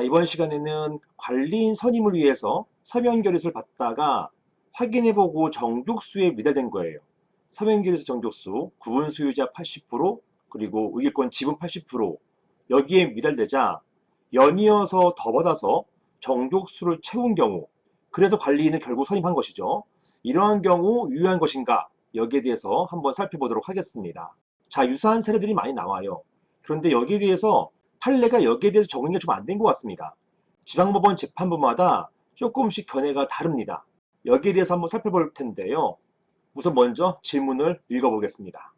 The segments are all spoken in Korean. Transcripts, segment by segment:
이번 시간에는 관리인 선임을 위해서 서면 결의서를 받다가 확인해보고 정족수에 미달된 거예요. 서면 결의서 정족수, 구분 소유자 80%, 그리고 의결권 지분 80% 여기에 미달되자 연이어서 더 받아서 정족수를 채운 경우, 그래서 관리인은 결국 선임한 것이죠. 이러한 경우 유효한 것인가? 여기에 대해서 한번 살펴보도록 하겠습니다. 자, 유사한 사례들이 많이 나와요. 그런데 여기에 대해서 판례가 여기에 대해서 적용이 좀 안 된 것 같습니다. 지방법원 재판부마다 조금씩 견해가 다릅니다. 여기에 대해서 한번 살펴볼 텐데요. 우선 먼저 질문을 읽어보겠습니다.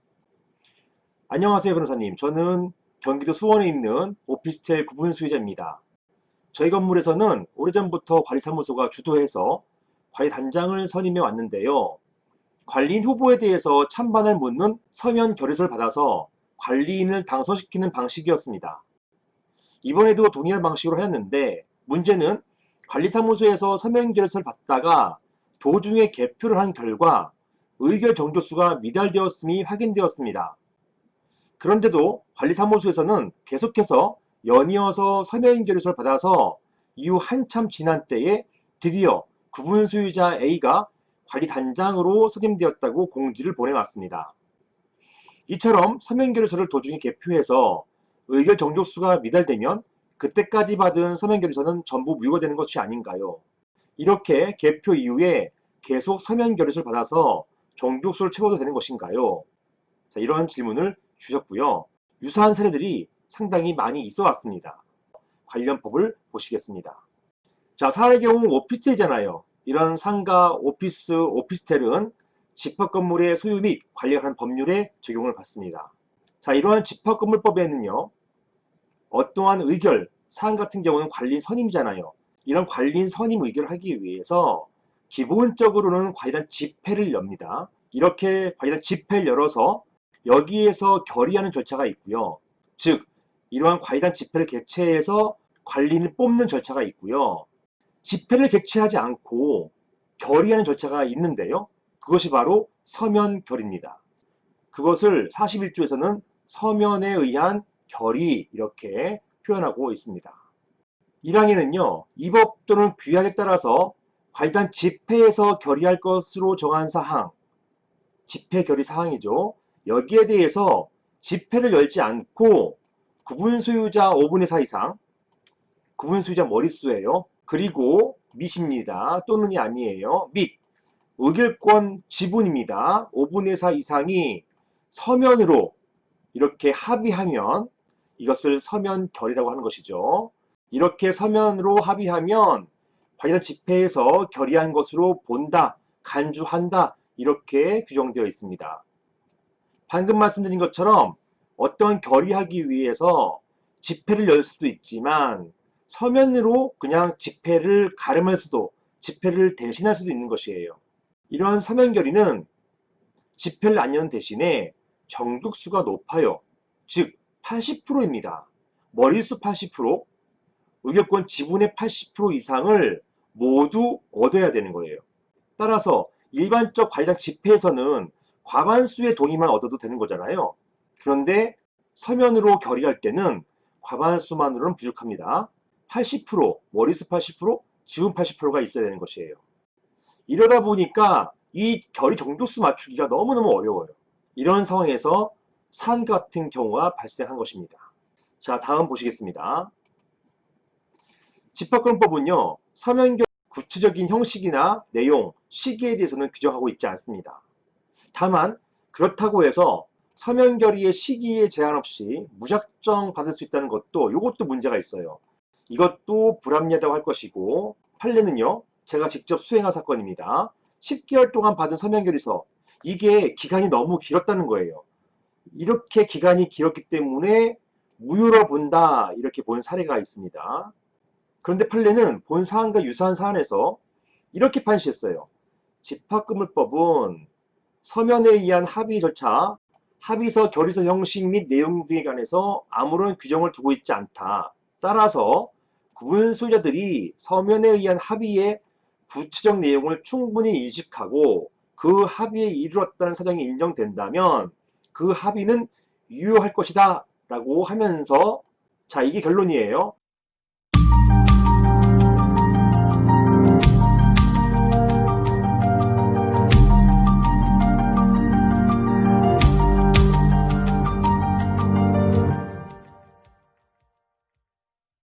안녕하세요, 변호사님. 저는 경기도 수원에 있는 오피스텔 구분 소유자입니다. 저희 건물에서는 오래전부터 관리사무소가 주도해서 관리단장을 선임해 왔는데요. 관리인 후보에 대해서 찬반을 묻는 서면 결의서를 받아서 관리인을 당선시키는 방식이었습니다. 이번에도 동일한 방식으로 하였는데 문제는 관리사무소에서 서면 결의서를 받다가 도중에 개표를 한 결과 의결 정족수가 미달되었음이 확인되었습니다. 그런데도 관리사무소에서는 계속해서 연이어서 서면 결의서를 받아서 이후 한참 지난 때에 드디어 구분 소유자 A가 관리단장으로 선임되었다고 공지를 보내왔습니다. 이처럼 서면 결의서를 도중에 개표해서 의결 정족수가 미달되면 그때까지 받은 서면 결의서는 전부 무효가 되는 것이 아닌가요? 이렇게 개표 이후에 계속 서면 결의서를 받아서 정족수를 채워도 되는 것인가요? 자, 이런 질문을 주셨고요. 유사한 사례들이 상당히 많이 있어 왔습니다. 관련 법을 보시겠습니다. 자, 사례의 경우 오피스텔이잖아요. 이런 상가, 오피스, 오피스텔은 집합건물의 소유 및 관리에 관한 법률에 적용을 받습니다. 자, 이러한 집합건물법에는요, 어떠한 의결, 사안 같은 경우는 관리인 선임이잖아요. 이런 관리인 선임 의결을 하기 위해서 기본적으로는 관리단 집회를 엽니다. 이렇게 관리단 집회를 열어서 여기에서 결의하는 절차가 있고요. 즉, 이러한 관리단 집회를 개최해서 관리인을 뽑는 절차가 있고요. 집회를 개최하지 않고 결의하는 절차가 있는데요. 그것이 바로 서면결의입니다. 그것을 41조에서는 서면에 의한 결의 이렇게 표현하고 있습니다. 1항에는요. 이 법 또는 규약에 따라서 관리단 집회에서 결의할 것으로 정한 사항, 집회 결의 사항이죠. 여기에 대해서 집회를 열지 않고 구분 소유자 5분의 4 이상, 구분 소유자 머릿수예요. 그리고 밋입니다. 또는이 아니에요. 밋, 의결권 지분입니다. 5분의 4 이상이 서면으로 이렇게 합의하면 이것을 서면결의라고 하는 것이죠. 이렇게 서면으로 합의하면 관리단 집회에서 결의한 것으로 본다, 간주한다 이렇게 규정되어 있습니다. 방금 말씀드린 것처럼 어떤 결의하기 위해서 집회를 열 수도 있지만 서면으로 그냥 집회를 가름할 수도, 집회를 대신할 수도 있는 것이에요. 이런 서면 결의는 집회를 안 여는 대신에 정족수가 높아요. 즉 80%입니다. 머릿수 80%, 의결권 지분의 80% 이상을 모두 얻어야 되는 거예요. 따라서 일반적 관리단 집회에서는 과반수의 동의만 얻어도 되는 거잖아요. 그런데 서면으로 결의할 때는 과반수만으로는 부족합니다. 80%, 머릿수 80%, 지분 80%가 있어야 되는 것이에요. 이러다 보니까 이 결의 정족수 맞추기가 너무너무 어려워요. 이런 상황에서 사안 같은 경우가 발생한 것입니다. 자, 다음 보시겠습니다. 집합권법은요, 서면결 구체적인 형식이나 내용, 시기에 대해서는 규정하고 있지 않습니다. 다만 그렇다고 해서 서면결의의 시기에 제한 없이 무작정 받을 수 있다는 것도 이것도 문제가 있어요. 이것도 불합리하다고 할 것이고 판례는요, 제가 직접 수행한 사건입니다. 10개월 동안 받은 서면결의서, 이게 기간이 너무 길었다는 거예요. 이렇게 기간이 길었기 때문에 무효로 본다 이렇게 본 사례가 있습니다. 그런데 판례는 본 사안과 유사한 사안에서 이렇게 판시했어요. 집합건물법은 서면에 의한 합의 절차, 합의서, 결의서 형식 및 내용 등에 관해서 아무런 규정을 두고 있지 않다. 따라서 구분 소유자들이 서면에 의한 합의의 구체적 내용을 충분히 인식하고 그 합의에 이르렀다는 사정이 인정된다면 그 합의는 유효할 것이다 라고 하면서, 자, 이게 결론이에요.